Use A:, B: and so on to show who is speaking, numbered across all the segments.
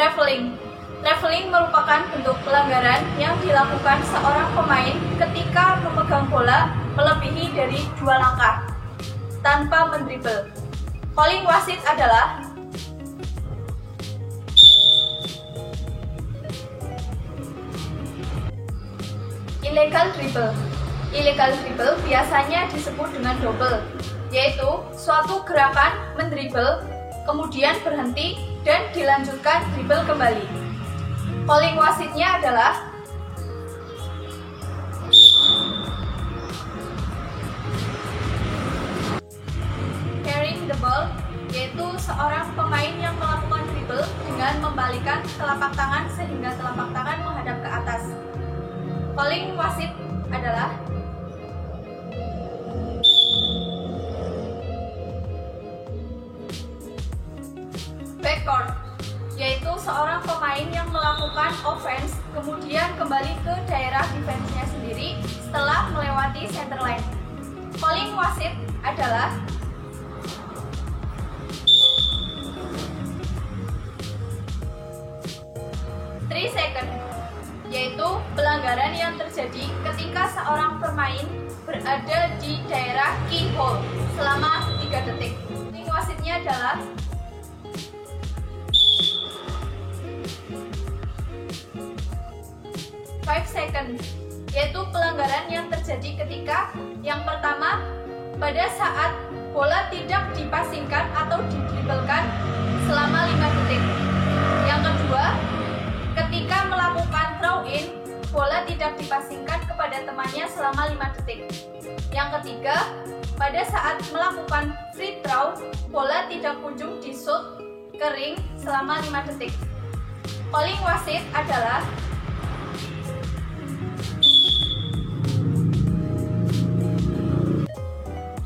A: Traveling. Traveling merupakan bentuk pelanggaran yang dilakukan seorang pemain ketika memegang bola melebihi dari 2 langkah tanpa mendribel. Calling wasit adalah illegal dribble. Illegal dribble biasanya disebut dengan double, yaitu suatu gerakan mendribel, kemudian berhenti dan dilanjutkan dribble kembali. Calling wasitnya adalah carrying the ball, yaitu seorang pemain yang melakukan dribble dengan membalikan telapak tangan sehingga telapak tangan menghadap ke atas. Calling wasit adalah backcourt, yaitu seorang pemain yang melakukan offense kemudian kembali ke daerah defense-nya sendiri setelah melewati center line. Calling wasit adalah three second, yaitu pelanggaran yang terjadi ketika seorang pemain berada di daerah keyhole selama 3 detik. Calling wasitnya adalah 5 second, yaitu pelanggaran yang terjadi ketika yang pertama, pada saat bola tidak dipasingkan atau didribelkan selama 5 detik. Yang kedua, ketika melakukan throw in, bola tidak dipasingkan kepada temannya selama 5 detik. Yang ketiga, pada saat melakukan free throw, bola tidak kunjung di shoot ke ring selama 5 detik. Calling wasit adalah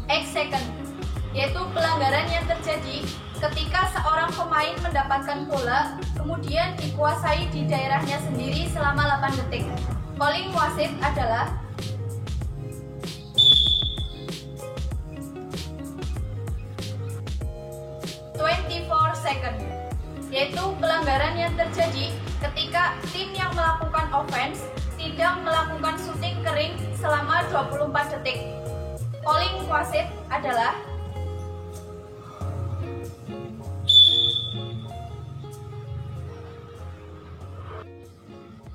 A: 8 second, yaitu pelanggaran yang terjadi ketika seorang pemain mendapatkan bola kemudian dikuasai di daerahnya sendiri selama 8 detik. Calling wasit adalah 24 second, yaitu pelanggaran yang terjadi ketika tim yang melakukan offense tidak melakukan shooting ke ring selama 24 detik. Calling wasit adalah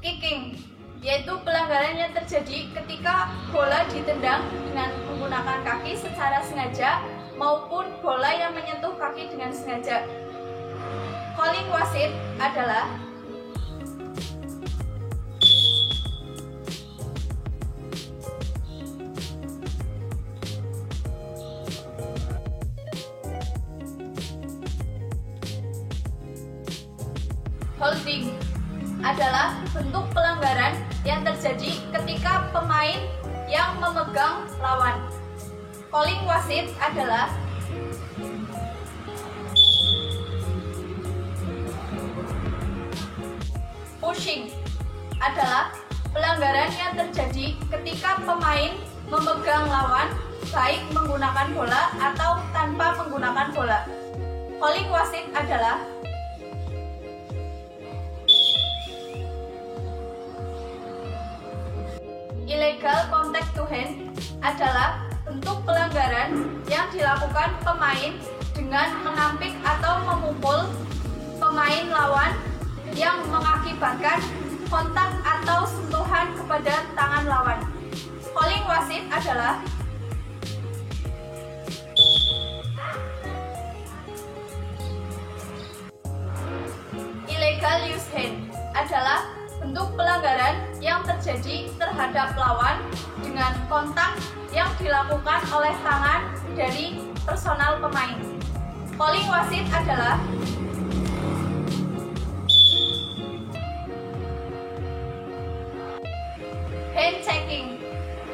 A: kicking, yaitu pelanggaran yang terjadi ketika bola ditendang dengan menggunakan kaki secara sengaja maupun bola yang menyentuh kaki dengan sengaja. Calling wasit adalah holding, adalah bentuk pelanggaran yang terjadi ketika pemain yang memegang lawan. Calling wasit adalah pushing, adalah pelanggaran yang terjadi ketika pemain memegang lawan baik menggunakan bola atau tanpa menggunakan bola. Calling wasit adalah illegal contact to hand, adalah bentuk pelanggaran yang dilakukan pemain dengan menampik atau memukul pemain lawan yang mengakibatkan kontak atau sentuhan kepada tangan lawan. Calling wasit adalah illegal use hand, adalah bentuk pelanggaran yang terjadi terhadap lawan dengan kontak yang dilakukan oleh tangan dari personal pemain. Calling wasit adalah hand checking,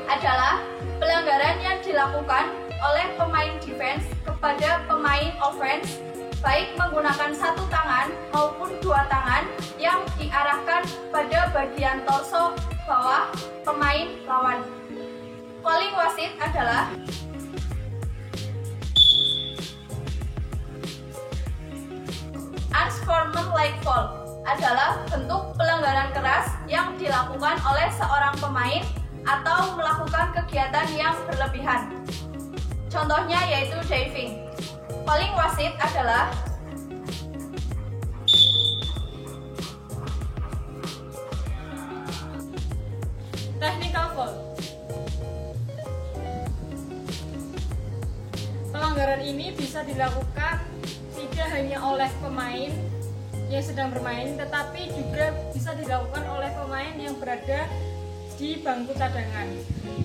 A: adalah pelanggaran yang dilakukan oleh pemain defense kepada pemain offense baik menggunakan satu tangan maupun 2 tangan yang diarahkan pada bagian torso bawah pemain lawan. Calling wasit adalah unsportsmanlike foul, adalah bentuk pelanggaran keras yang dilakukan oleh seorang pemain atau melakukan kegiatan yang berlebihan. Contohnya yaitu diving. Calling wasit adalah
B: technical foul. Pelanggaran ini bisa dilakukan tidak hanya oleh pemain yang sedang bermain, tetapi juga bisa dilakukan oleh pemain yang berada di bangku cadangan.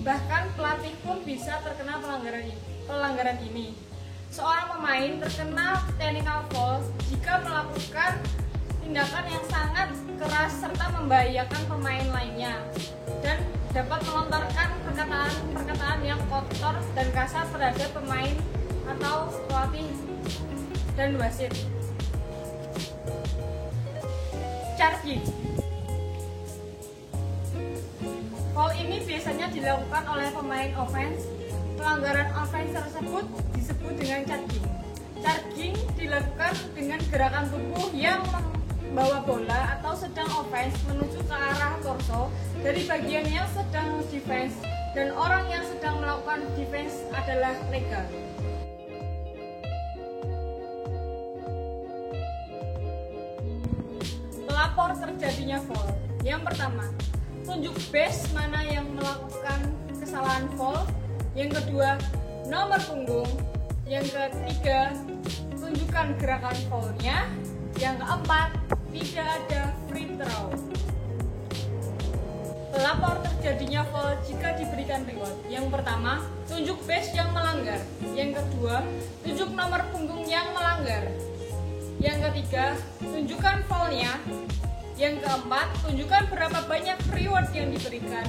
B: Bahkan pelatih pun bisa terkena pelanggaran ini. Seorang pemain terkena technical foul jika melakukan tindakan yang sangat keras serta membahayakan pemain lainnya dan dapat melontarkan perkataan yang kotor dan kasar terhadap pemain atau pelatih dan wasit. Charging. Foul ini biasanya dilakukan oleh pemain offense. Pelanggaran offense tersebut disebut dengan charging. Charging dilakukan dengan gerakan tubuh yang membawa bola atau sedang offense menuju ke arah torso dari bagian yang sedang defense, dan orang yang sedang melakukan defense adalah legal. Pelapor terjadinya foul. Yang pertama, tunjuk base mana yang melakukan kesalahan foul. Yang kedua, nomor punggung. Yang ketiga, tunjukkan gerakan foulnya. Yang keempat, tidak ada free throw. Pelapor terjadinya foul jika diberikan reward. Yang pertama, tunjuk base yang melanggar. Yang kedua, tunjuk nomor punggung yang melanggar. Yang ketiga, tunjukkan foulnya. Yang keempat, tunjukkan berapa banyak reward yang diberikan.